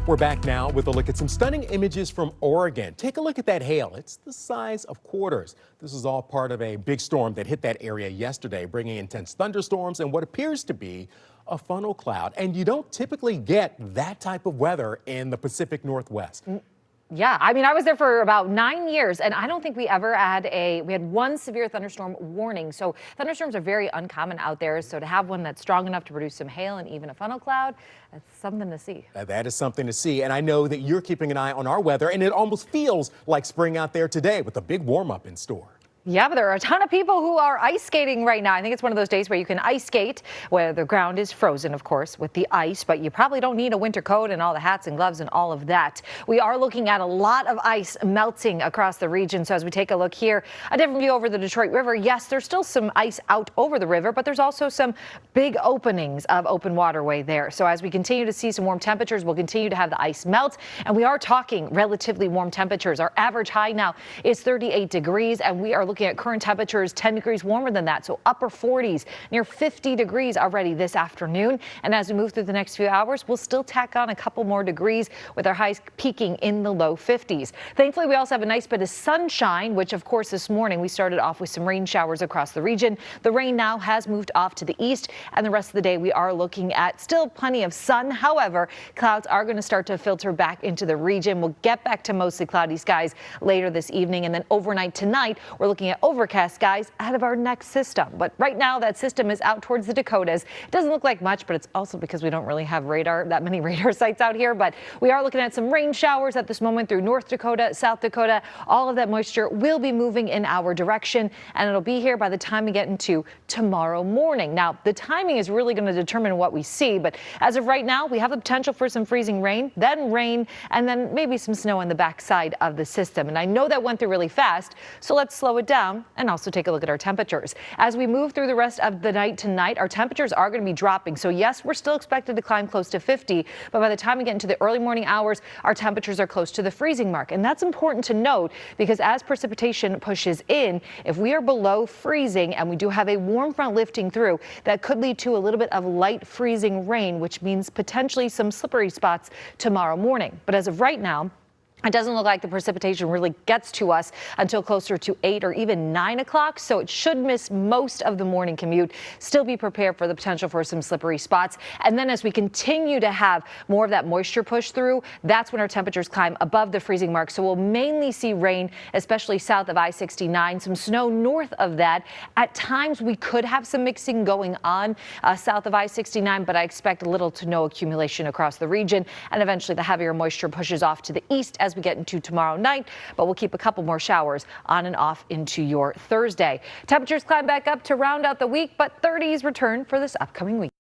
We're back now with a look at some stunning images from Oregon. Take a look at that hail. It's the size of quarters. This is all part of a big storm that hit that area yesterday, bringing intense thunderstorms and what appears to be a funnel cloud. And you don't typically get that type of weather in the Pacific Northwest. Yeah, I mean, I was there for about 9 years, and I don't think we ever had we had one severe thunderstorm warning. So thunderstorms are very uncommon out there. So to have one that's strong enough to produce some hail and even a funnel cloud, that's something to see. That is something to see. And I know that you're keeping an eye on our weather, and it almost feels like spring out there today with a big warm up in store. Yeah, but there are a ton of people who are ice skating right now. I think it's one of those days where you can ice skate, where the ground is frozen, of course, with the ice, but you probably don't need a winter coat and all the hats and gloves and all of that. We are looking at a lot of ice melting across the region. So as we take a look here, a different view over the Detroit River. Yes, there's still some ice out over the river, but there's also some big openings of open waterway there. So as we continue to see some warm temperatures, we'll continue to have the ice melt. And we are talking relatively warm temperatures. Our average high now is 38 degrees, and we are looking at current temperatures 10 degrees warmer than that, so upper 40s, near 50 degrees already this afternoon. And as we move through the next few hours, we'll still tack on a couple more degrees with our highs peaking in the low 50s. Thankfully, we also have a nice bit of sunshine, which of course this morning we started off with some rain showers across the region. The rain now has moved off to the east, and the rest of the day we are looking at still plenty of sun. However, clouds are going to start to filter back into the region. We'll get back to mostly cloudy skies later this evening, and then overnight tonight we're looking at overcast skies ahead of our next system. But right now that system is out towards the Dakotas. It doesn't look like much, but it's also because we don't really have that many radar sites out here. But we are looking at some rain showers at this moment through North Dakota, South Dakota. All of that moisture will be moving in our direction, and it'll be here by the time we get into tomorrow morning. Now, the timing is really going to determine what we see, but as of right now, we have the potential for some freezing rain, and then maybe some snow on the backside of the system. And I know that went through really fast, so let's slow it down and also take a look at our temperatures. As we move through the rest of the night tonight, our temperatures are going to be dropping. So yes, we're still expected to climb close to 50, but by the time we get into the early morning hours, our temperatures are close to the freezing mark. And that's important to note because as precipitation pushes in, if we are below freezing and we do have a warm front lifting through, that could lead to a little bit of light freezing rain, which means potentially some slippery spots tomorrow morning. But as of right now, it doesn't look like the precipitation really gets to us until closer to 8 or even 9 o'clock, so it should miss most of the morning commute. Still be prepared for the potential for some slippery spots. And then as we continue to have more of that moisture push through, that's when our temperatures climb above the freezing mark. So we'll mainly see rain, especially south of I-69, some snow north of that. At times we could have some mixing going on south of I-69, but I expect little to no accumulation across the region. And eventually the heavier moisture pushes off to the east as we get into tomorrow night, but we'll keep a couple more showers on and off into your Thursday. Temperatures climb back up to round out the week, but 30s return for this upcoming week.